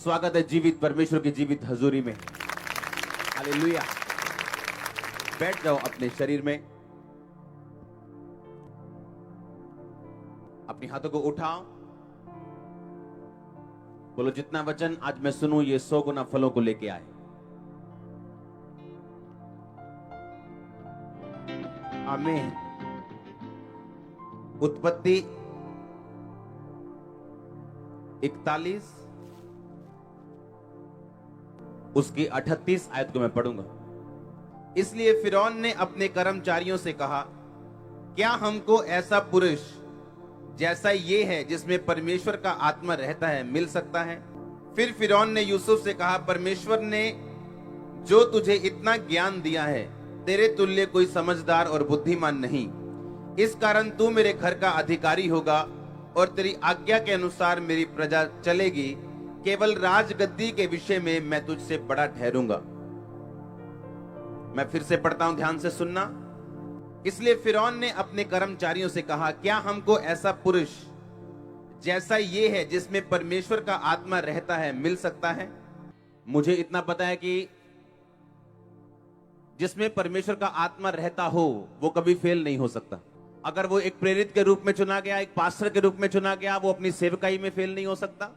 स्वागत है जीवित परमेश्वर की जीवित हजूरी में। हालेलुया। बैठ जाओ अपने शरीर में, अपने हाथों को उठाओ, बोलो जितना वचन आज मैं सुनूं ये 100 गुना फलों को लेके आए। आमीन। उत्पत्ति 41 उसकी 38 आयत को मैं पढ़ूंगा। इसलिए फिरौन ने अपने कर्मचारियों से कहा, क्या हमको ऐसा पुरुष जैसा ये है जिसमें परमेश्वर का आत्मा रहता है मिल सकता है? फिर फिरौन ने यूसुफ से कहा, परमेश्वर ने जो तुझे इतना ज्ञान दिया है, तेरे तुल्य कोई समझदार और बुद्धिमान नहीं। इस कारण तू मेरे घर का अधिकारी होगा और तेरी आज्ञा के अनुसार मेरी प्रजा चलेगी। केवल राजगद्दी के विषय में मैं तुझसे बड़ा ठहरूंगा। मैं फिर से पढ़ता हूं, ध्यान से सुनना। इसलिए फिरौन ने अपने कर्मचारियों से कहा, क्या हमको ऐसा पुरुष जैसा ये है जिसमें परमेश्वर का आत्मा रहता है मिल सकता है? मुझे इतना पता है कि जिसमें परमेश्वर का आत्मा रहता हो वो कभी फेल नहीं हो सकता। अगर वो एक प्रेरित के रूप में चुना गया, एक पास्टर के रूप में चुना गया, वो अपनी सेवकाई में फेल नहीं हो सकता।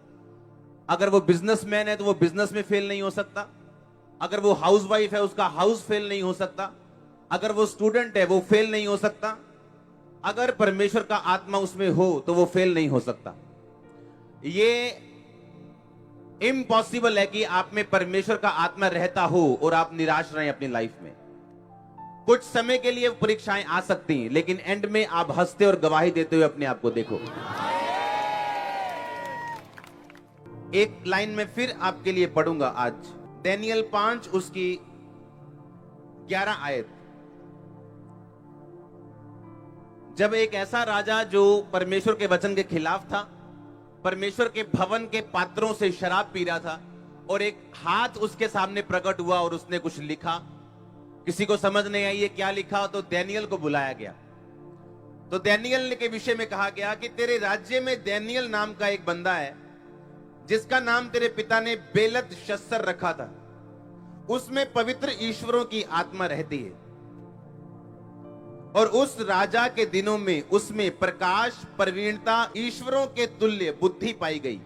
अगर वो बिजनेसमैन है तो वो बिजनेस में फेल नहीं हो सकता। अगर वो हाउसवाइफ है उसका हाउस फेल नहीं हो सकता। अगर वो स्टूडेंट है वो फेल नहीं हो सकता। अगर परमेश्वर का आत्मा उसमें हो तो वो फेल नहीं हो सकता। ये इम्पॉसिबल है कि आप में परमेश्वर का आत्मा रहता हो और आप निराश रहें अपनी लाइफ में। कुछ समय के लिए परीक्षाएं आ सकती हैं, लेकिन एंड में आप हंसते और गवाही देते हुए अपने आप को देखो। एक लाइन में फिर आपके लिए पढ़ूंगा आज, दानियल 5 उसकी 11 आयत। जब एक ऐसा राजा जो परमेश्वर के वचन के खिलाफ था, परमेश्वर के भवन के पात्रों से शराब पी रहा था, और एक हाथ उसके सामने प्रकट हुआ और उसने कुछ लिखा। किसी को समझ नहीं आई ये क्या लिखा, तो दानियल को बुलाया गया। तो दानियल के विषय में कहा गया कि तेरे राज्य में दानियल नाम का एक बंदा है जिसका नाम तेरे पिता ने बेलतशस्सर रखा था। उसमें पवित्र ईश्वरों की आत्मा रहती है और उस राजा के दिनों में उसमें प्रकाश, प्रवीणता, ईश्वरों के तुल्य बुद्धि पाई गई।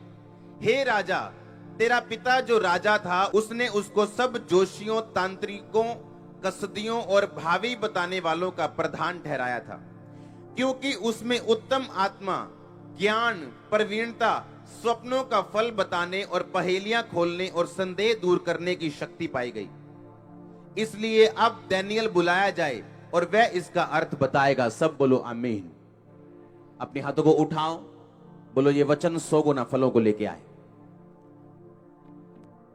हे राजा, तेरा पिता जो राजा था उसने उसको सब जोशियों, तांत्रिकों, कसदियों और भावी बताने वालों का प्रधान ठहराया था, क्योंकि उसमें उत्तम आत्मा, ज्ञान, प्रवीणता, स्वप्नों का फल बताने और पहेलियां खोलने और संदेह दूर करने की शक्ति पाई गई। इसलिए अब दानियल बुलाया जाए और वह इसका अर्थ बताएगा। सब बोलो आमीन। अपने हाथों को उठाओ, बोलो ये वचन 100 गुना फलों को लेके आए।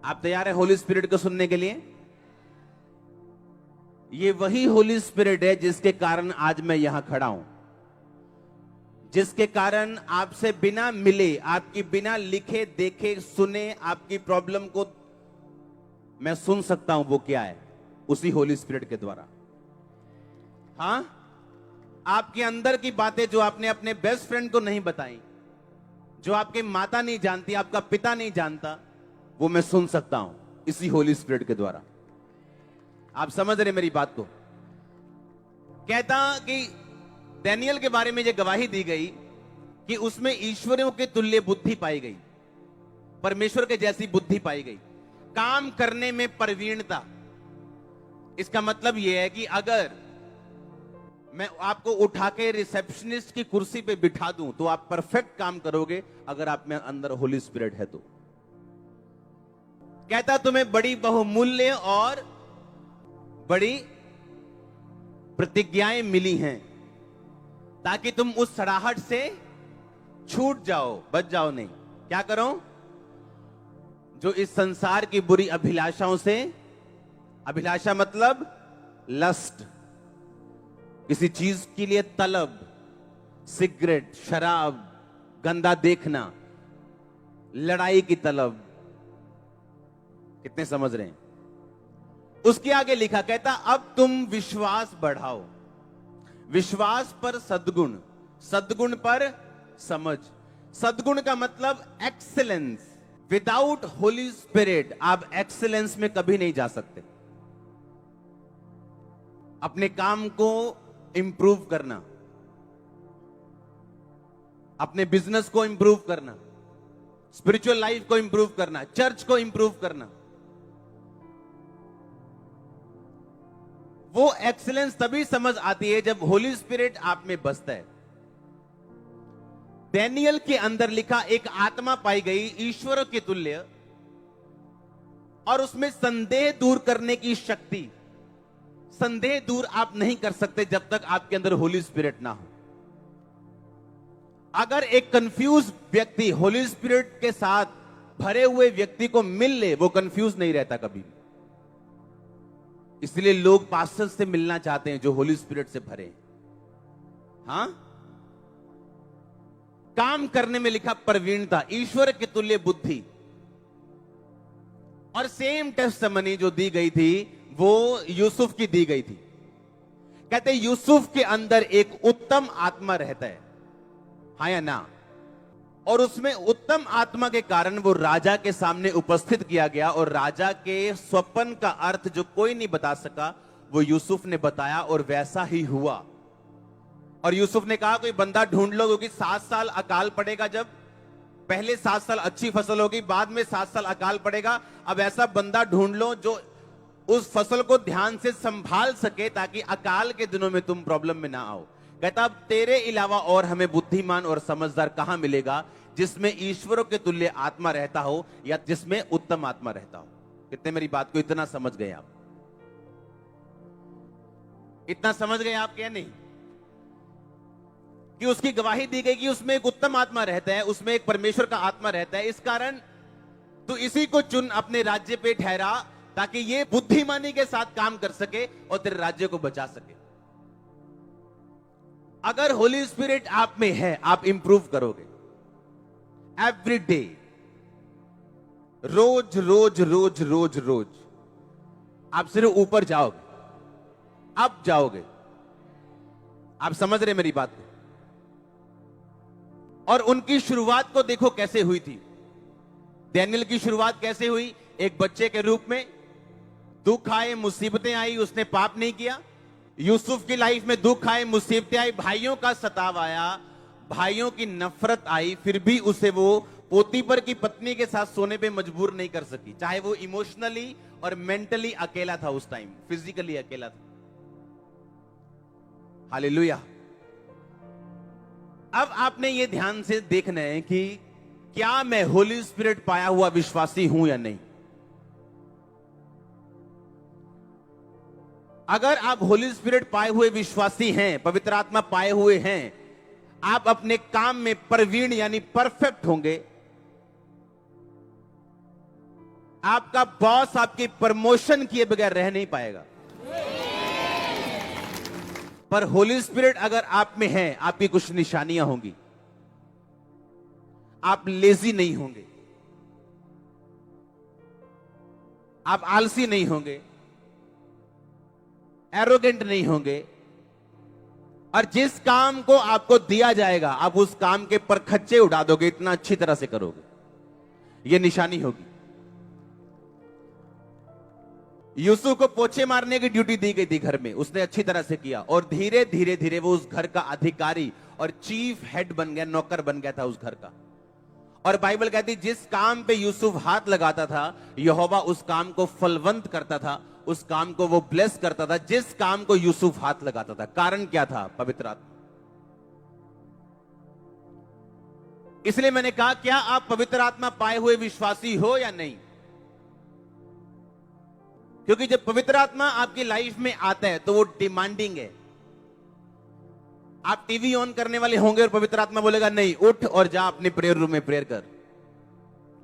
आप तैयार हैं होली स्पिरिट को सुनने के लिए? ये वही होली स्पिरिट है जिसके कारण आज मैं यहां खड़ा हूं, जिसके कारण आपसे बिना मिले, आपकी बिना लिखे देखे सुने आपकी प्रॉब्लम को मैं सुन सकता हूं। वो क्या है? उसी होली स्पिरिट के द्वारा। हाँ, आपके अंदर की बातें जो आपने अपने बेस्ट फ्रेंड को नहीं बताई, जो आपके माता नहीं जानती, आपका पिता नहीं जानता, वो मैं सुन सकता हूं इसी होली स्पिरिट के द्वारा। आप समझ रहे मेरी बात को? कहता कि दानियल के बारे में यह गवाही दी गई कि उसमें ईश्वरों के तुल्य बुद्धि पाई गई, परमेश्वर के जैसी बुद्धि पाई गई, काम करने में प्रवीणता। इसका मतलब यह है कि अगर मैं आपको उठा के रिसेप्शनिस्ट की कुर्सी पे बिठा दूं तो आप परफेक्ट काम करोगे, अगर आप में अंदर होली स्पिरिट है तो। कहता तुम्हें बड़ी बहुमूल्य और बड़ी प्रतिज्ञाएं मिली हैं ताकि तुम उस सड़ाहट से छूट जाओ, बच जाओ नहीं। क्या करो? जो इस संसार की बुरी अभिलाषाओं से, अभिलाषा मतलब लस्ट, किसी चीज के लिए तलब, सिगरेट, शराब, गंदा देखना, लड़ाई की तलब। कितने समझ रहे हैं? उसके आगे लिखा, कहता अब तुम विश्वास बढ़ाओ, विश्वास पर सद्गुण, सद्गुण पर समझ। सद्गुण का मतलब एक्सीलेंस, विदाउट होली स्पिरिट आप एक्सीलेंस में कभी नहीं जा सकते। अपने काम को इंप्रूव करना, अपने बिजनेस को इंप्रूव करना, स्पिरिचुअल लाइफ को इंप्रूव करना, चर्च को इंप्रूव करना, वो एक्सीलेंस तभी समझ आती है जब होली स्पिरिट आप में बसता है। डैनियल के अंदर लिखा एक आत्मा पाई गई ईश्वर के तुल्य, और उसमें संदेह दूर करने की शक्ति। संदेह दूर आप नहीं कर सकते जब तक आपके अंदर होली स्पिरिट ना हो। अगर एक कंफ्यूज व्यक्ति होली स्पिरिट के साथ भरे हुए व्यक्ति को मिल ले, वो कंफ्यूज नहीं रहता कभी। इसलिए लोग पास्टर से मिलना चाहते हैं जो होली स्पिरिट से भरे हैं। हां, काम करने में लिखा प्रवीणता, ईश्वर के तुल्य बुद्धि। और सेम टेस्टमनी जो दी गई थी वो यूसुफ की दी गई थी। कहते यूसुफ के अंदर एक उत्तम आत्मा रहता है, हाँ या ना? और उसमें उत्तम आत्मा के कारण वो राजा के सामने उपस्थित किया गया, और राजा के स्वप्न का अर्थ जो कोई नहीं बता सका वो यूसुफ ने बताया, और वैसा ही हुआ। और यूसुफ ने कहा कोई बंदा ढूंढ लो, क्योंकि 7 साल अकाल पड़ेगा। जब पहले 7 साल अच्छी फसल होगी, बाद में 7 साल अकाल पड़ेगा। अब ऐसा बंदा ढूंढ लो जो उस फसल को ध्यान से संभाल सके, ताकि अकाल के दिनों में तुम प्रॉब्लम में ना आओ। कहता अब तेरे अलावा और हमें बुद्धिमान और समझदार कहां मिलेगा, जिसमें ईश्वरों के तुल्य आत्मा रहता हो या जिसमें उत्तम आत्मा रहता हो। कितने मेरी बात को इतना समझ गए आप? इतना समझ गए आप क्या? नहीं कि उसकी गवाही दी गई कि उसमें एक उत्तम आत्मा रहता है, उसमें एक परमेश्वर का आत्मा रहता है। इस कारण तू इसी को चुन, अपने राज्य पे ठहरा, ताकि ये बुद्धिमानी के साथ काम कर सके और तेरे राज्य को बचा सके। अगर होली स्पिरिट आप में है, आप इंप्रूव करोगे एवरी डे, रोज रोज रोज रोज रोज। आप सिर्फ ऊपर जाओगे, अब जाओगे। आप समझ रहे मेरी बात को? और उनकी शुरुआत को देखो कैसे हुई थी। डैनियल की शुरुआत कैसे हुई? एक बच्चे के रूप में, दुख आए, मुसीबतें आई, उसने पाप नहीं किया। यूसुफ की लाइफ में दुख आए, मुसीबतें आई, भाइयों का सताव आया, भाइयों की नफरत आई, फिर भी उसे वो पोतीपर की पत्नी के साथ सोने पे मजबूर नहीं कर सकी, चाहे वो इमोशनली और मेंटली अकेला था उस टाइम, फिजिकली अकेला था। हालेलुया। अब आपने ये ध्यान से देखना है कि क्या मैं होली स्पिरिट पाया हुआ विश्वासी हूं या नहीं। अगर आप होली स्पिरिट पाए हुए विश्वासी हैं, पवित्र आत्मा पाए हुए हैं, आप अपने काम में प्रवीण यानी परफेक्ट होंगे। आपका बॉस आपकी प्रमोशन किए बगैर रह नहीं पाएगा। पर होली स्पिरिट अगर आप में है, आपकी कुछ निशानियां होंगी। आप लेजी नहीं होंगे, आप आलसी नहीं होंगे, एरोगेंट नहीं होंगे, और जिस काम को आपको दिया जाएगा आप उस काम के परखच्चे उड़ा दोगे, इतना अच्छी तरह से करोगे। यह निशानी होगी। यूसुफ को पोछे मारने की ड्यूटी दी गई थी घर में, उसने अच्छी तरह से किया, और धीरे धीरे धीरे वो उस घर का अधिकारी और चीफ हेड बन गया, नौकर बन गया था उस घर का। और बाइबल कहती जिस काम पे यूसुफ हाथ लगाता था, यहोवा उस काम को फलवंत करता था, उस काम को वो ब्लेस करता था, जिस काम को यूसुफ हाथ लगाता था। कारण क्या था? पवित्र आत्मा। इसलिए मैंने कहा क्या आप पवित्र आत्मा पाए हुए विश्वासी हो या नहीं? क्योंकि जब पवित्र आत्मा आपकी लाइफ में आता है तो वो डिमांडिंग है। आप टीवी ऑन करने वाले होंगे और पवित्र आत्मा बोलेगा नहीं, उठ और जा अपने प्रेयर रूम में प्रेयर कर।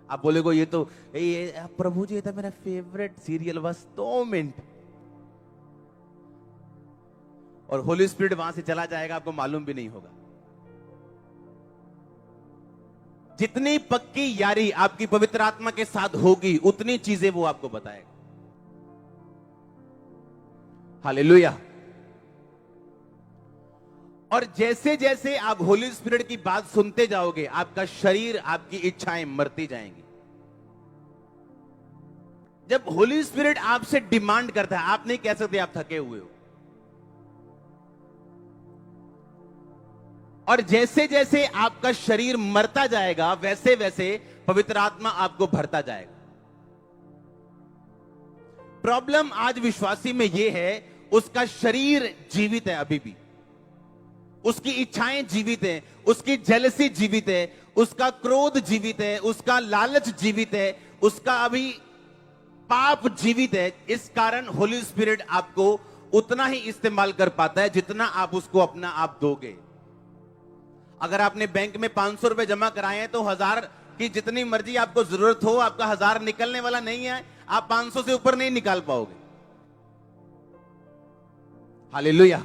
आप बोलेगो ये तो प्रभु जी, ये था मेरा फेवरेट सीरियल, बस 2 मिनट, और होली स्पिरिट वहां से चला जाएगा, आपको मालूम भी नहीं होगा। जितनी पक्की यारी आपकी पवित्र आत्मा के साथ होगी, उतनी चीजें वो आपको बताएगा। हालेलुया। और जैसे जैसे आप होली स्पिरिट की बात सुनते जाओगे, आपका शरीर, आपकी इच्छाएं मरती जाएंगी। जब होली स्पिरिट आपसे डिमांड करता है, आप नहीं कह सकते आप थके हुए हो। और जैसे जैसे आपका शरीर मरता जाएगा, वैसे वैसे पवित्र आत्मा आपको भरता जाएगा। प्रॉब्लम आज विश्वासी में यह है, उसका शरीर जीवित है अभी भी, उसकी इच्छाएं जीवित है, उसकी जेलसी जीवित है, उसका क्रोध जीवित है, उसका लालच जीवित है, उसका अभी पाप जीवित है। इस कारण होली स्पिरिट आपको उतना ही इस्तेमाल कर पाता है जितना आप उसको अपना आप दोगे। अगर आपने बैंक में 500 रुपए जमा कराए हैं तो 1000 की जितनी मर्जी आपको जरूरत हो, आपका 1000 निकलने वाला नहीं है, आप 500 से ऊपर नहीं निकाल पाओगे। हालेलुया।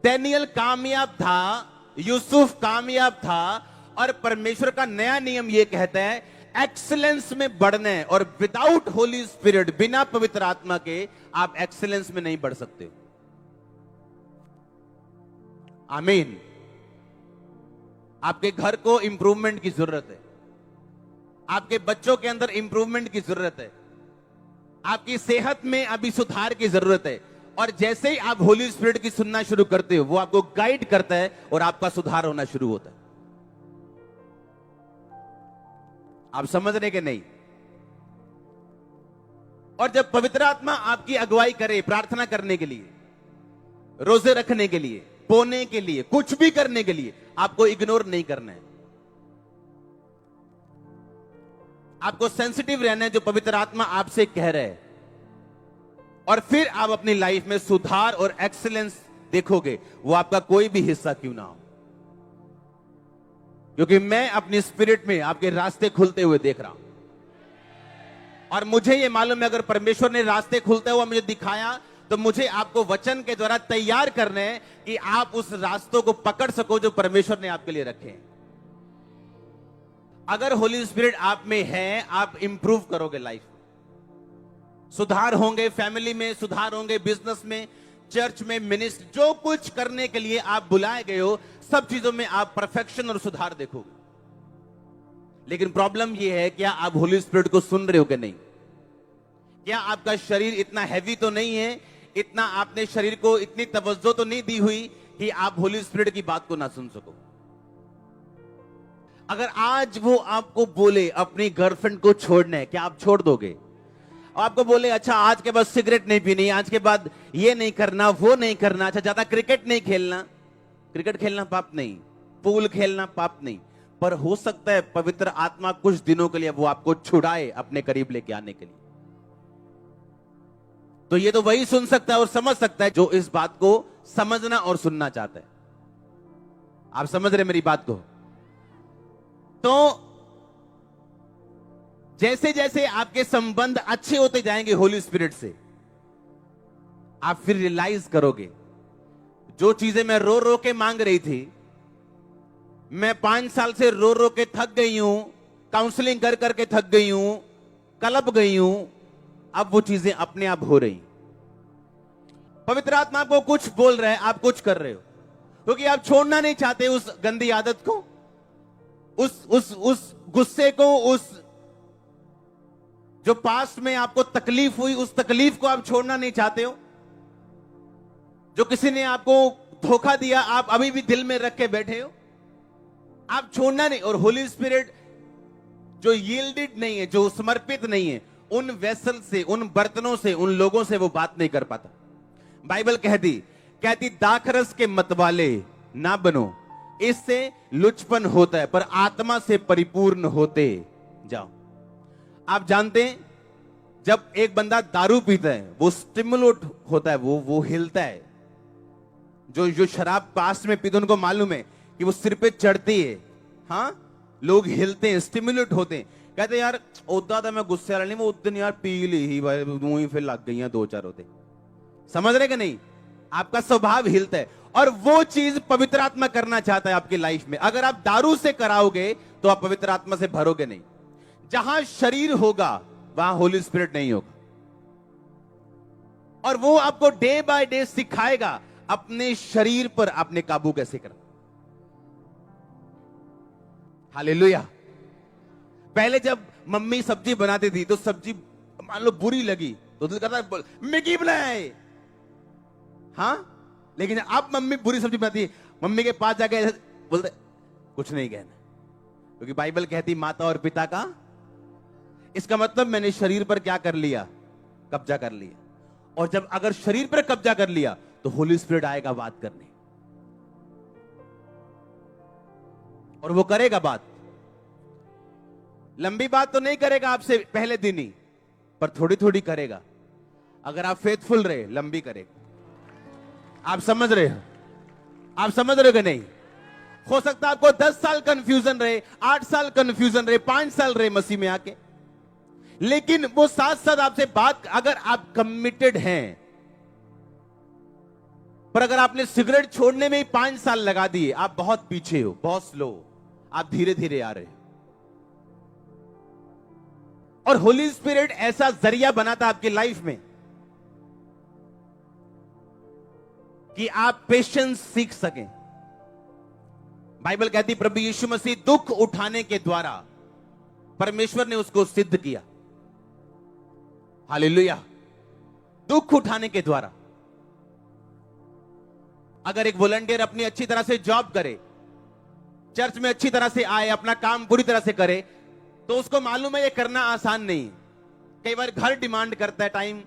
दानियेल कामयाब था, यूसुफ कामयाब था, और परमेश्वर का नया नियम यह कहता है एक्सीलेंस में बढ़ना है, और विदाउट होली स्पिरिट, बिना पवित्र आत्मा के आप एक्सीलेंस में नहीं बढ़ सकते हो। आमीन। आपके घर को इंप्रूवमेंट की जरूरत है, आपके बच्चों के अंदर इंप्रूवमेंट की जरूरत है, आपकी सेहत में अभी सुधार की जरूरत है। और जैसे ही आप होली स्पिरिट की सुनना शुरू करते हो, वो आपको गाइड करता है और आपका सुधार होना शुरू होता है। आप समझ रहे कि नहीं? और जब पवित्र आत्मा आपकी अगुवाई करे प्रार्थना करने के लिए, रोजे रखने के लिए, बोने के लिए, कुछ भी करने के लिए, आपको इग्नोर नहीं करना है। आपको सेंसिटिव रहना है जो पवित्र आत्मा आपसे कह रहा है, और फिर आप अपनी लाइफ में सुधार और एक्सीलेंस देखोगे, वो आपका कोई भी हिस्सा क्यों ना हो। क्योंकि मैं अपनी स्पिरिट में आपके रास्ते खुलते हुए देख रहा हूं, और मुझे यह मालूम है अगर परमेश्वर ने रास्ते खुलते हुए मुझे दिखाया, तो मुझे आपको वचन के द्वारा तैयार करना है कि आप उस रास्तों को पकड़ सको जो परमेश्वर ने आपके लिए रखे हैं। अगर होली स्पिरिट आप में है, आप इंप्रूव करोगे, लाइफ सुधार होंगे, फैमिली में सुधार होंगे, बिजनेस में, चर्च में, मिनिस्ट्री, जो कुछ करने के लिए आप बुलाए गए हो, सब चीजों में आप परफेक्शन और सुधार देखोगे। लेकिन प्रॉब्लम यह है, क्या आप होली स्पिरिट को सुन रहे हो कि नहीं? क्या आपका शरीर इतना हैवी तो नहीं है, इतना आपने शरीर को इतनी तवज्जो तो नहीं दी हुई कि आप होली स्पिरिट की बात को ना सुन सको? अगर आज वो आपको बोले अपनी गर्लफ्रेंड को छोड़ना है, क्या आप छोड़ दोगे? आपको बोले अच्छा आज के बाद सिगरेट नहीं पीनी, आज के बाद ये नहीं करना, वो नहीं करना, अच्छा ज्यादा क्रिकेट नहीं खेलना। क्रिकेट खेलना पाप नहीं, पूल खेलना पाप नहीं, पर हो सकता है पवित्र आत्मा कुछ दिनों के लिए वो आपको छुड़ाए अपने करीब लेके आने के लिए। तो ये तो वही सुन सकता है और समझ सकता है जो इस बात को समझना और सुनना चाहता है। आप समझ रहे मेरी बात को? तो जैसे जैसे आपके संबंध अच्छे होते जाएंगे होली स्पिरिट से, आप फिर रियलाइज करोगे जो चीजें मैं रो रो के मांग रही थी, मैं 5 साल से रो रो के थक गई हूं, काउंसलिंग कर करके थक गई हूं, कलप गई हूं, अब वो चीजें अपने आप हो रही। पवित्र आत्मा आपको कुछ बोल रहा है, आप कुछ कर रहे हो, क्योंकि आप छोड़ना नहीं चाहते उस गंदी आदत को, उस गुस्से को, उस जो पास्ट में आपको तकलीफ हुई, उस तकलीफ को आप छोड़ना नहीं चाहते हो। जो किसी ने आपको धोखा दिया, आप अभी भी दिल में रख के बैठे हो, आप छोड़ना नहीं। और होली स्पिरिट जो यील्डेड नहीं है, जो समर्पित नहीं है, उन वेसल से, उन बर्तनों से, उन लोगों से वो बात नहीं कर पाता। बाइबल कहती दाखरस के मतवाले ना बनो, इससे लुचपन होता है, पर आत्मा से परिपूर्ण होते जाओ। आप जानते हैं जब एक बंदा दारू पीता है, वो स्टिमुलेट होता है, वो हिलता है। जो शराब पास्ट में पीते उनको मालूम है कि वो सिर पे चढ़ती है, हाँ, लोग हिलते हैं, स्टिमुलेट होते हैं। कहते हैं यार उदा था मैं गुस्से वाला नहीं, वो उस दिन यार पी ली ही भाई, मुंह फिर लग गई 2-4 होते। समझ रहे कि नहीं? आपका स्वभाव हिलता है, और वो चीज पवित्र आत्मा करना चाहता है आपकी लाइफ में। अगर आप दारू से कराओगे तो आप पवित्र आत्मा से भरोगे नहीं। जहां शरीर होगा वहां होली स्पिरिट नहीं होगा, और वो आपको डे बाय डे सिखाएगा अपने शरीर पर आपने काबू कैसे करना। हालेलुया। पहले जब मम्मी सब्जी बनाती थी तो सब्जी मान लो बुरी लगी तो दिल करता है मैगी बनाए, हाँ, लेकिन अब मम्मी बुरी सब्जी बनाती है, मम्मी के पास जाके बोलते कुछ नहीं कहना, क्योंकि बाइबल कहती माता और पिता का, इसका मतलब मैंने शरीर पर क्या कर लिया, कब्जा कर लिया। और जब अगर शरीर पर कब्जा कर लिया तो होली स्पिरिट आएगा बात करने, और वो करेगा बात। लंबी बात तो नहीं करेगा आपसे पहले दिन ही, पर थोड़ी थोड़ी करेगा। अगर आप फेथफुल रहे लंबी करेगा। आप समझ रहे हो, आप समझ रहे हो कि नहीं? हो सकता है आपको 10 साल कंफ्यूजन रहे, 8 साल कंफ्यूजन रहे, 5 साल रहे मसीह में आके, लेकिन वो साथ साथ आपसे बात, अगर आप कमिटेड हैं। पर अगर आपने सिगरेट छोड़ने में ही 5 साल लगा दिए, आप बहुत पीछे हो, बहुत स्लो, आप धीरे धीरे आ रहे हो। और होली स्पिरिट ऐसा जरिया बनाता आपकी लाइफ में कि आप पेशेंस सीख सकें। बाइबल कहती प्रभु यीशु मसीह दुख उठाने के द्वारा परमेश्वर ने उसको सिद्ध किया। हालेलुया। दुख उठाने के द्वारा। अगर एक वॉलंटियर अपनी अच्छी तरह से जॉब करे, चर्च में अच्छी तरह से आए, अपना काम पूरी तरह से करे, तो उसको मालूम है ये करना आसान नहीं। कई बार घर डिमांड करता है टाइम,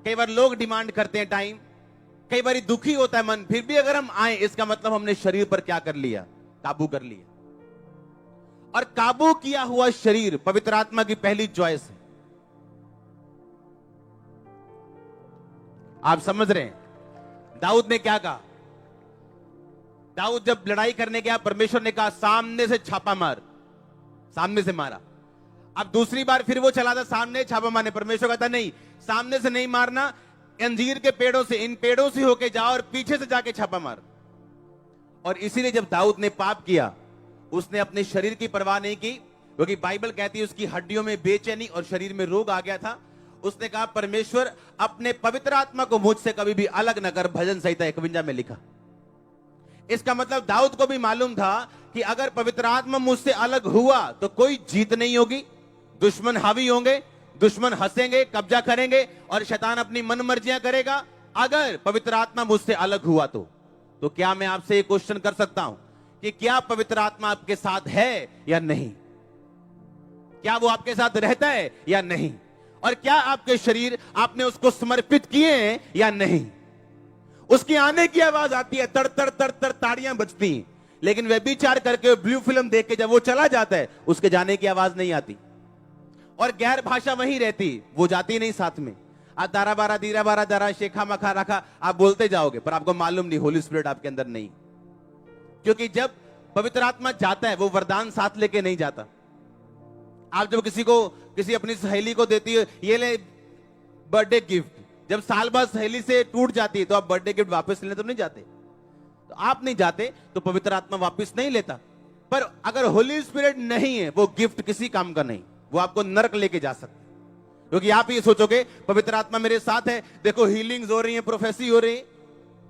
कई बार लोग डिमांड करते हैं टाइम, कई बार दुखी होता है मन, फिर भी अगर हम आए, इसका मतलब हमने शरीर पर क्या कर लिया, काबू कर लिया। और काबू किया हुआ शरीर पवित्र आत्मा की पहली चॉइस है। आप समझ रहे हैं? दाऊद ने क्या कहा? दाऊद जब लड़ाई करने गया, परमेश्वर ने कहा सामने से छापा मार, सामने से मारा। अब दूसरी बार फिर वो चला था सामने छापा मारने, परमेश्वर कहता नहीं, सामने से नहीं मारना, अंजीर के पेड़ों से, इन पेड़ों से होके जाओ और पीछे से जाके छापा मार। और इसीलिए जब दाऊद ने पाप किया, उसने अपने शरीर की परवाह नहीं की, क्योंकि बाइबल कहती है उसकी हड्डियों में बेचैनी और शरीर में रोग आ गया था। उसने कहा परमेश्वर अपने पवित्र आत्मा को मुझसे कभी भी अलग न कर, भजन संहिता 51 में लिखा। इसका मतलब दाऊद को भी मालूम था कि अगर पवित्र आत्मा मुझसे अलग हुआ तो कोई जीत नहीं होगी, दुश्मन हावी होंगे, दुश्मन हंसेंगे, कब्जा करेंगे और शैतान अपनी मन मर्जियां करेगा। अगर पवित्र आत्मा मुझसे अलग हुआ तो क्या मैं आपसे एक क्वेश्चन कर सकता हूं कि क्या पवित्र आत्मा आपके साथ है या नहीं? क्या वो आपके साथ रहता है या नहीं? और क्या आपके शरीर आपने उसको समर्पित किए हैं या नहीं? उसकी आने की आवाज आती है, तड़ तड़ तड़ तड़ ताड़ियां बजती, लेकिन व्यभिचार करके ब्लू फिल्म देख के जब वो चला जाता है, उसके जाने की आवाज नहीं आती। और गैर भाषा वहीं रहती, वो जाती नहीं साथ में। आप दारा बारा दीरा बारा दरा शेखा मखा रखा आप बोलते जाओगे, पर आपको मालूम नहीं होली स्पिरिट आपके अंदर नहीं। क्योंकि जब पवित्र आत्मा जाता है, वो वरदान साथ लेके नहीं जाता। आप जब किसी अपनी सहेली को देती है, ये ले बर्थडे गिफ्ट, जब साल बाद सहेली से टूट जाती है तो आप बर्थडे गिफ्ट वापस लेने तो नहीं जाते। तो आप नहीं जाते तो पवित्र आत्मा वापस नहीं लेता। पर अगर होली स्पिरिट नहीं है, वो गिफ्ट किसी काम का नहीं, वो आपको नरक लेके जा सकता है। क्योंकि आप ये सोचोगे पवित्र आत्मा मेरे साथ है, देखो हीलिंग्स हो रही है, प्रोफेसी हो रही है,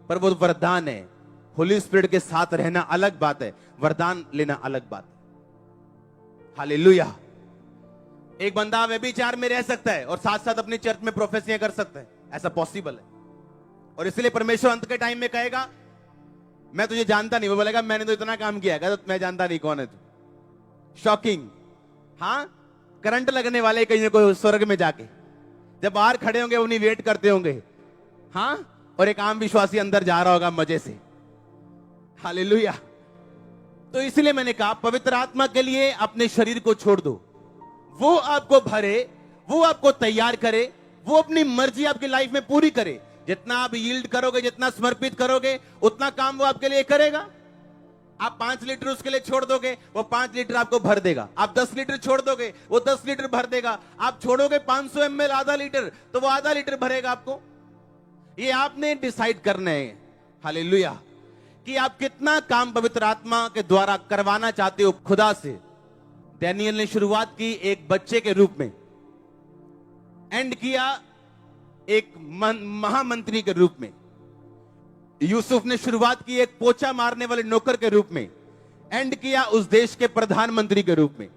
पर वो वरदान है। होली स्पिरिट के साथ रहना अलग बात है, वरदान लेना अलग बात है। हालेलुया। एक बंदा व्यभिचार में रह सकता है और साथ साथ अपनी चर्च में प्रोफेसियां कर सकता है, ऐसा पॉसिबल है। और इसलिए परमेश्वर अंत के टाइम में कहेगा मैं तुझे जानता नहीं, वो बोलेगा मैंने तो इतना काम किया है, तो मैं जानता नहीं कौन है तू। शॉकिंग। हाँ, करंट लगने वाले कहीं ना कोई स्वर्ग में जाके जब बाहर खड़े होंगे, उन्हीं वेट करते होंगे। हाँ, और एक आम विश्वासी अंदर जा रहा होगा मजे से। हालेलुया। तो इसलिए मैंने कहा पवित्र आत्मा के लिए अपने शरीर को छोड़ दो, वो आपको भरे, वो आपको तैयार करे, वो अपनी मर्जी आपकी लाइफ में पूरी करे। जितना आप यील्ड करोगे, जितना समर्पित करोगे, उतना काम वो आपके लिए करेगा। आप 5 लीटर उसके लिए छोड़ दोगे, वो 5 लीटर आपको भर देगा। आप 10 लीटर छोड़ दोगे, वो 10 लीटर भर देगा। आप छोड़ोगे 500 ml आधा लीटर, तो वो आधा लीटर भरेगा आपको। ये आपने डिसाइड करना है। हालेलुया। कि आप कितना काम पवित्र आत्मा के द्वारा करवाना चाहते हो खुदा से। डैनियल ने शुरुआत की एक बच्चे के रूप में, एंड किया एक महामंत्री के रूप में। यूसुफ ने शुरुआत की एक पोछा मारने वाले नौकर के रूप में, एंड किया उस देश के प्रधानमंत्री के रूप में।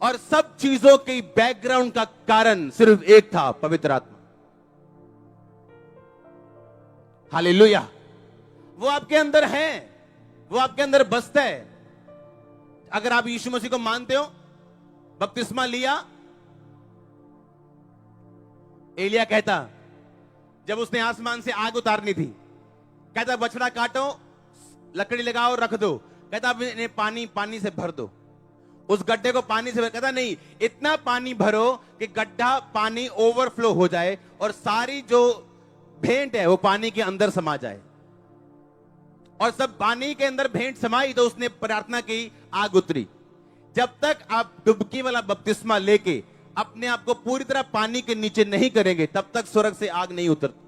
और सब चीजों की बैकग्राउंड का कारण सिर्फ एक था, पवित्र आत्मा। हालेलुया। वो आपके अंदर है, वो आपके अंदर बसता है। अगर आप यीशु मसीह को मानते हो, बपतिस्मा लिया, एलिया कहता, जब उसने आसमान से आग उतारनी थी, कहता बछड़ा काटो, लकड़ी लगाओ, रख दो। कहता अब इन्हें पानी से भर दो, उस गड्ढे को पानी से भर। कहता नहीं, इतना पानी भरो कि गड्ढा पानी ओवरफ्लो हो जाए और सारी जो भेंट है वो पानी के अंदर समा जाए। और सब पानी के अंदर भेंट समाई तो उसने प्रार्थना की, आग उतरी। जब तक आप डुबकी वाला बपतिस्मा लेके अपने आप को पूरी तरह पानी के नीचे नहीं करेंगे, तब तक स्वर्ग से आग नहीं उतरती।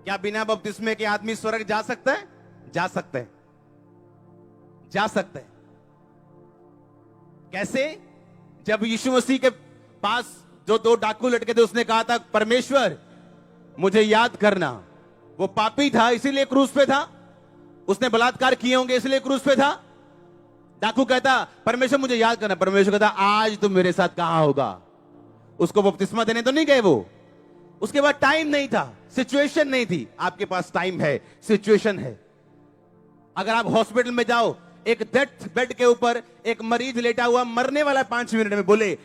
क्या बिना बपतिस्मे के आदमी स्वर्ग जा सकता है? जा सकता है, जा सकता है। कैसे? जब यीशु मसीह के पास जो दो डाकू लटके थे, उसने कहा था, परमेश्वर मुझे याद करना। वो पापी था इसीलिए क्रूस पे था, उसने बलात्कार किए होंगे इसलिए क्रूस पे था। डाकू कहता, परमेश्वर मुझे याद करना। परमेश्वर कहता, आज तुम मेरे साथ कहां होगा। उसको बपतिस्मा देने तो नहीं गए वो, उसके बाद टाइम नहीं था, सिचुएशन नहीं थी। आपके पास टाइम है, सिचुएशन है। अगर आप हॉस्पिटल में जाओ, एक डेथ बेड के ऊपर एक मरीज लेटा हुआ मरने वाला 5 मिनट में, बोले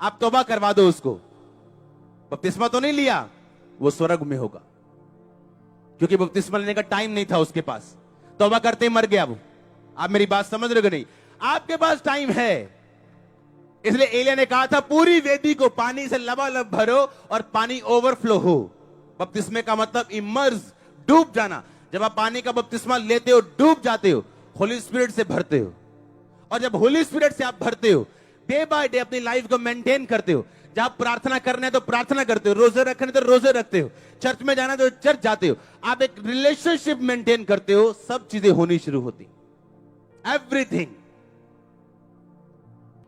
आप तौबा करवा दो उसको, बपतिस्मा तो नहीं लिया, वो स्वर्ग में होगा, क्योंकि बपतिस्मा लेने का टाइम नहीं था उसके पास। तौबा करते मर गया वो। आप मेरी बात समझ रहे हो नहीं? आपके पास टाइम है। इसलिए एलिया ने कहा था, पूरी वेदी को पानी से लबालब भरो और पानी ओवरफ्लो हो। बपतिस्मे का मतलब इमर्ज, डूब जाना। जब आप पानी का बपतिस्मा लेते हो, डूब जाते हो, होली स्पिरिट से भरते हो। और जब होली स्पिरिट से आप भरते हो, डे बाय डे अपनी लाइफ को मेंटेन करते हो। जब प्रार्थना करना है तो प्रार्थना करते हो, रोजे रखने तो रोजे रखते हो, चर्च में जाना तो चर्च जाते हो, आप एक रिलेशनशिप मेंटेन करते हो, सब चीजें होनी शुरू होती। एवरीथिंग।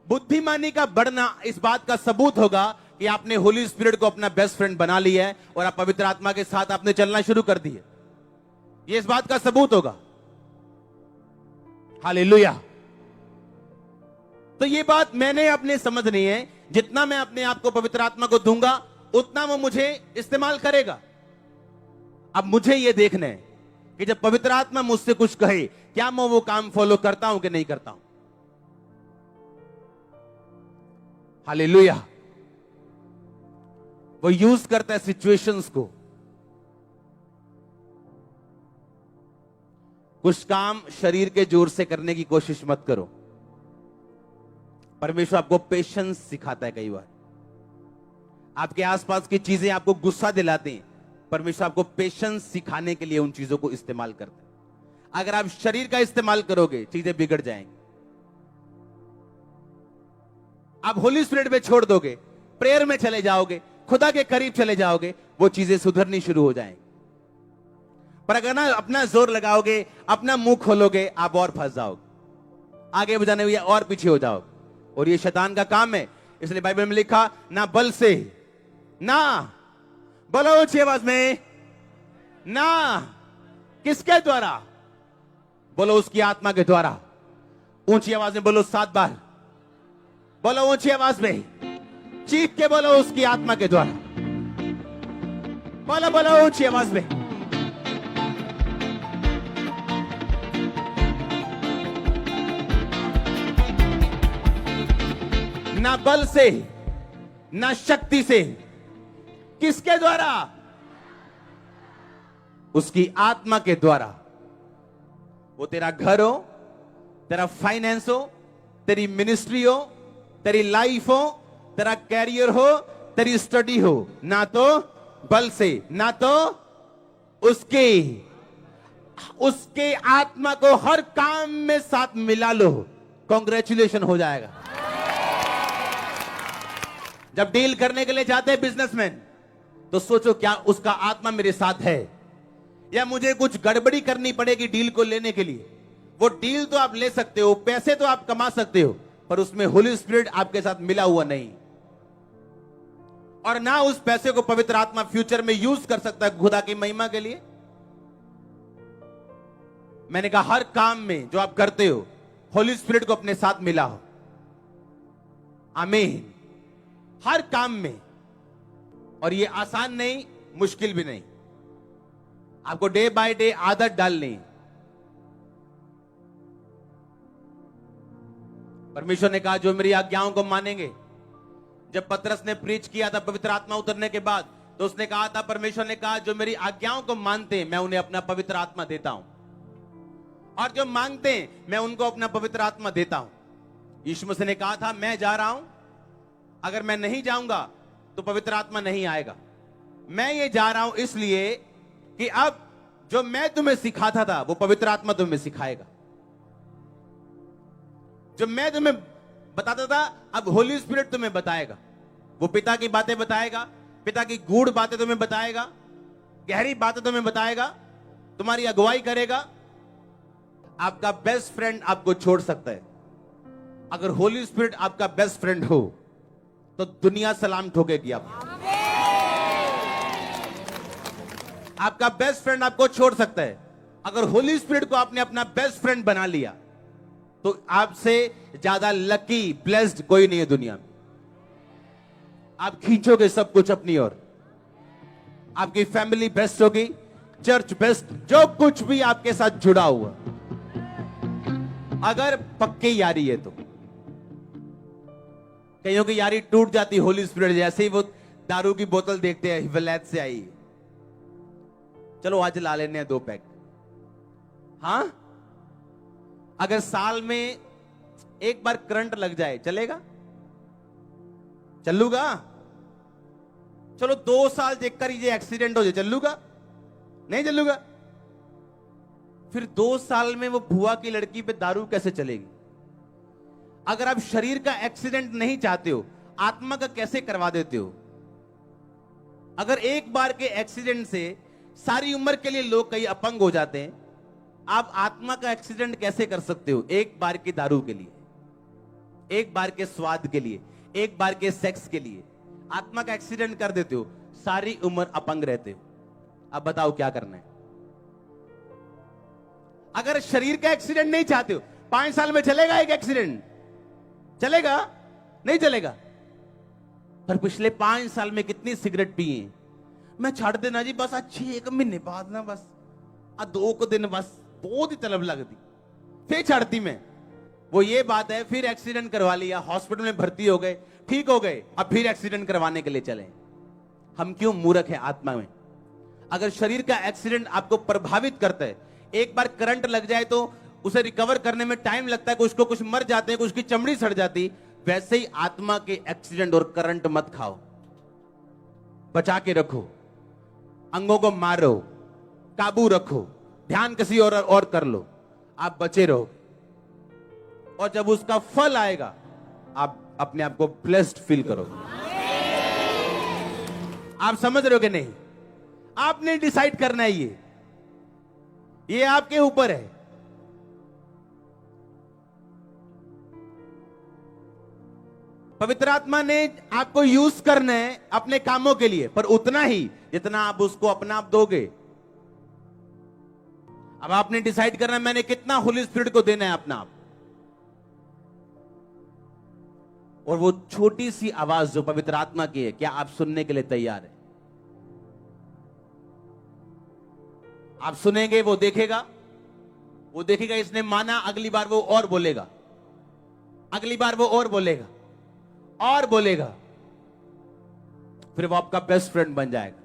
बुद्धिमानी का बढ़ना इस बात का सबूत होगा कि आपने होली स्पिरिट को अपना बेस्ट फ्रेंड बना लिया है और आप पवित्र आत्मा के साथ आपने चलना शुरू कर दिया। ये इस बात का सबूत होगा। हालेलुया। तो ये बात मैंने अपने समझनी है। जितना मैं अपने आप को पवित्र आत्मा को दूंगा, उतना वो मुझे इस्तेमाल करेगा। अब मुझे ये देखना है कि जब पवित्र आत्मा मुझसे कुछ कहे, क्या मैं वो काम फॉलो करता हूं कि नहीं करता हूं। हालेलुया। वो यूज करता है सिचुएशंस को। कुछ काम शरीर के जोर से करने की कोशिश मत करो। परमेश्वर आपको पेशेंस सिखाता है। कई बार आपके आसपास की चीजें आपको गुस्सा दिलाती हैं, परमेश्वर आपको पेशेंस सिखाने के लिए उन चीजों को इस्तेमाल करता है। अगर आप शरीर का इस्तेमाल करोगे, चीजें बिगड़ जाएंगी। आप होली स्पिरिट में छोड़ दोगे, प्रेयर में चले जाओगे, खुदा के करीब चले जाओगे, वो चीजें सुधरनी शुरू हो जाएंगी। पर अगर ना अपना जोर लगाओगे, अपना मुंह खोलोगे, आप और फंस जाओगे, आगे बजाने हुए और पीछे हो जाओगे। और ये शैतान का काम है। इसलिए बाइबल में लिखा, ना बल से, ना बोलो ऊंची आवाज में, ना किसके द्वारा, बोलो उसकी आत्मा के द्वारा। ऊंची आवाज में बोलो 7 बार, बोलो ऊंची आवाज में, चीख के बोलो उसकी आत्मा के द्वारा। बोलो बोलो ऊंची आवाज में। ना बल से, ना शक्ति से, किसके द्वारा, उसकी आत्मा के द्वारा। वो तेरा घर हो, तेरा फाइनेंस हो, तेरी मिनिस्ट्री हो, तेरी लाइफ हो, तेरा कैरियर हो, तेरी स्टडी हो, ना तो बल से, ना तो उसके आत्मा को हर काम में साथ मिला लो, कांग्रेचुलेशन हो जाएगा। जब डील करने के लिए जाते हैं बिजनेसमैन, तो सोचो क्या उसका आत्मा मेरे साथ है, या मुझे कुछ गड़बड़ी करनी पड़ेगी डील को लेने के लिए। वो डील तो आप ले सकते हो, पैसे तो आप कमा सकते हो, पर उसमें होली स्पिरिट आपके साथ मिला हुआ नहीं, और ना उस पैसे को पवित्र आत्मा फ्यूचर में यूज कर सकता है खुदा की महिमा के लिए। मैंने कहा हर काम में जो आप करते हो, होली स्पिरिट को अपने साथ मिला हो। आमीन। हर काम में, और ये आसान नहीं, मुश्किल भी नहीं, आपको डे बाय डे आदत डालनी। परमेश्वर ने कहा जो मेरी आज्ञाओं को मानेंगे। जब पतरस ने प्रीच किया था पवित्र आत्मा उतरने के बाद, तो उसने कहा था, परमेश्वर ने कहा जो मेरी आज्ञाओं को मानते हैं मैं उन्हें अपना पवित्र आत्मा देता हूं, और जो मांगते हैं मैं उनको अपना पवित्र आत्मा देता हूं। यीशु मसीह ने कहा था मैं जा रहा हूं, अगर मैं नहीं जाऊंगा तो पवित्र आत्मा नहीं आएगा। मैं ये जा रहा हूं इसलिए कि अब जो मैं तुम्हें सिखाता था वो पवित्र आत्मा तुम्हें सिखाएगा। जो मैं तुम्हें बताता था अब होली स्पिरिट तुम्हें बताएगा। वो पिता की बातें बताएगा, पिता की गूढ़ बातें तुम्हें बताएगा, गहरी बातें तुम्हें बताएगा, तुम्हारी अगुवाई करेगा। आपका बेस्ट फ्रेंड आपको छोड़ सकता है, अगर होली स्पिरिट आपका बेस्ट फ्रेंड हो तो दुनिया सलाम ठोकेगी आपको। आपका बेस्ट फ्रेंड आपको छोड़ सकता है, अगर होली स्पिरिट को आपने अपना बेस्ट फ्रेंड बना लिया तो आपसे ज्यादा लकी, ब्लेस्ड कोई नहीं है दुनिया में। आप खींचोगे सब कुछ अपनी ओर। आपकी फैमिली बेस्ट होगी, चर्च बेस्ट, जो कुछ भी आपके साथ जुड़ा हुआ, अगर पक्की यारी है तो। कईयों की यारी टूट जाती होली स्पिरिट जैसे ही वो दारू की बोतल देखते हैं, विलायत से आई, चलो आज ला लेने हैं 2 पैक। हां, अगर साल में एक बार करंट लग जाए चलेगा? चलूगा? चलो 2 साल देखकर ये एक्सीडेंट हो जाए, चलूगा? नहीं चलूगा? फिर 2 साल में वो बुआ की लड़की पे दारू कैसे चलेगी? अगर आप शरीर का एक्सीडेंट नहीं चाहते हो, आत्मा का कैसे करवा देते हो? अगर एक बार के एक्सीडेंट से सारी उम्र के लिए लोग कई अपंग हो जाते हैं, आप आत्मा का एक्सीडेंट कैसे कर सकते हो? एक बार की दारू के लिए, एक बार के स्वाद के लिए, एक बार के सेक्स के लिए आत्मा का एक्सीडेंट कर देते हो, सारी उम्र अपंग रहते हो। अब बताओ क्या करना है? अगर शरीर का एक्सीडेंट नहीं चाहते हो, 5 साल में चलेगा एक एक्सीडेंट? चलेगा? नहीं चलेगा। पर पिछले 5 साल में कितनी सिगरेट पिए? मैं छाड़ देना जी बस, अच्छी 1 महीने बाद ना, बस 2 को दिन बस, बहुत ही तलब लगती, फिर छाड़ती मैं। वो ये बात है, फिर एक्सीडेंट करवा लिया, हॉस्पिटल में भर्ती हो गए, ठीक हो गए, अब फिर एक्सीडेंट करवाने के लिए चले। हम क्यों मूर्ख हैं आत्मा में? अगर शरीर का एक्सीडेंट आपको प्रभावित करता है, एक बार करंट लग जाए तो उसे रिकवर करने में टाइम लगता है, कुछ को कुछ मर जाते हैं, कुछ की चमड़ी सड़ जाती, वैसे ही आत्मा के एक्सीडेंट और करंट मत खाओ, बचा के रखो, अंगों को मारो, काबू रखो, ध्यान किसी और कर लो, आप बचे रहो। और जब उसका फल आएगा आप अपने आप को ब्लेस्ड फील करोगे। आप समझ रहे हो कि नहीं? आपने डिसाइड करना है, ये आपके ऊपर है। पवित्र आत्मा ने आपको यूज करना है अपने कामों के लिए, पर उतना ही जितना आप उसको अपना आप दोगे। अब आपने डिसाइड करना है मैंने कितना होली स्पिरिट को देना है अपना आप। और वो छोटी सी आवाज जो पवित्र आत्मा की है, क्या आप सुनने के लिए तैयार है? आप सुनेंगे, वो देखेगा, वो देखेगा इसने माना, अगली बार वो और बोलेगा, अगली बार वो और बोलेगा, और बोलेगा, फिर वो आपका बेस्ट फ्रेंड बन जाएगा।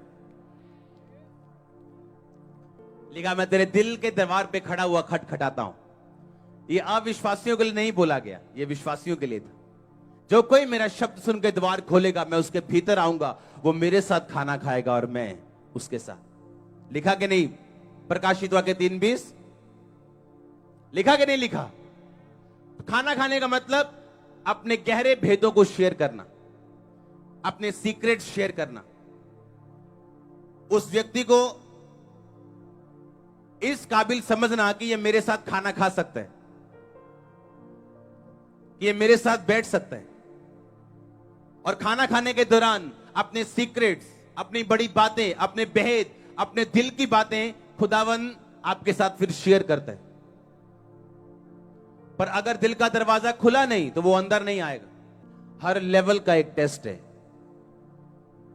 लिखा मैं तेरे दिल के दरबार पे खड़ा हुआ खटखटाता हूं। ये अविश्वासियों के लिए नहीं बोला गया, ये विश्वासियों के लिए था। जो कोई मेरा शब्द सुन के द्वार खोलेगा, मैं उसके भीतर आऊंगा, वो मेरे साथ खाना खाएगा और मैं उसके साथ। लिखा कि नहीं? प्रकाशित वाक्य 3:20 लिखा कि नहीं लिखा? खाना खाने का मतलब अपने गहरे भेदों को शेयर करना, अपने सीक्रेट शेयर करना, उस व्यक्ति को इस काबिल समझना कि ये मेरे साथ खाना खा सकता है, कि ये मेरे साथ बैठ सकता है, और खाना खाने के दौरान अपने सीक्रेट्स, अपनी बड़ी बातें, अपने भेद, अपने दिल की बातें खुदावन आपके साथ फिर शेयर करता है। पर अगर दिल का दरवाजा खुला नहीं तो वो अंदर नहीं आएगा। हर लेवल का एक टेस्ट है,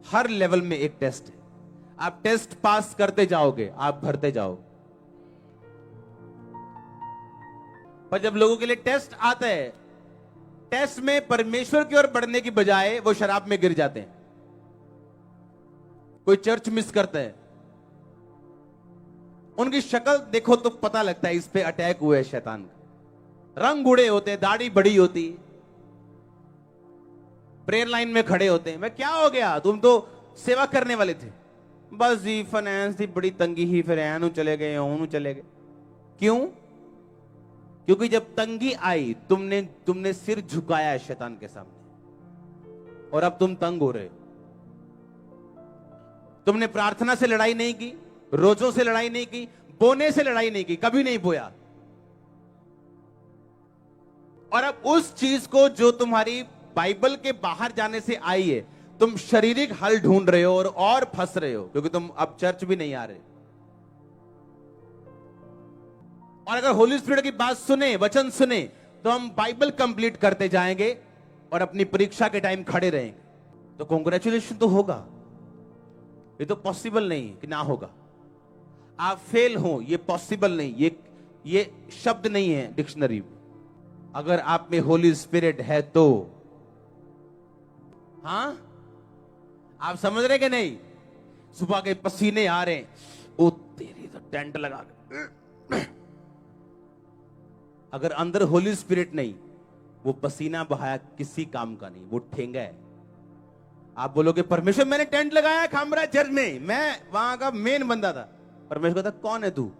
हर लेवल में एक टेस्ट है। आप टेस्ट पास करते जाओगे, आप भरते जाओ। पर जब लोगों के लिए टेस्ट आता है, टेस्ट में परमेश्वर की ओर बढ़ने की बजाय वो शराब में गिर जाते हैं। कोई चर्च मिस करता है, उनकी शक्ल देखो तो पता लगता है इस पे अटैक हुआ है शैतान का। रंग उड़े होते, दाढ़ी बड़ी होती, प्रेयर लाइन में खड़े होते हैं। मैं क्या हो गया, तुम तो सेवा करने वाले थे। बस जी फाइनेंस की बड़ी तंगी ही, फिर एनू चले गए, ओनू चले गए। क्यों? क्योंकि जब तंगी आई तुमने सिर झुकाया है शैतान के सामने, और अब तुम तंग हो रहे हो। तुमने प्रार्थना से लड़ाई नहीं की, रोजों से लड़ाई नहीं की, बोने से लड़ाई नहीं की, कभी नहीं बोया। और अब उस चीज को जो तुम्हारी बाइबल के बाहर जाने से आई है, तुम शारीरिक हल ढूंढ रहे हो और फंस रहे हो, क्योंकि तुम अब चर्च भी नहीं आ रहे। और अगर होली स्पिरिट की बात सुने, वचन सुने, तो हम बाइबल कंप्लीट करते जाएंगे और अपनी परीक्षा के टाइम खड़े रहेंगे। तो कांग्रेचुलेशन तो होगा, ये तो पॉसिबल नहीं कि ना होगा। आप फेल हो, ये पॉसिबल नहीं, ये शब्द नहीं है डिक्शनरी में। अगर आप में होली स्पिरिट है तो, हां, आप समझ रहे कि नहीं? सुबह के पसीने आ रहे हैं, ओ तेरी तो टेंट लगा। अगर अंदर होली स्पिरिट नहीं, वो पसीना बहाया किसी काम का नहीं, वो ठेंगा है। आप बोलोगे परमेश्वर मैंने टेंट लगाया खामरा चर्च में, मैं वहां का मेन बंदा था। परमेश्वर कहता कौन है तू?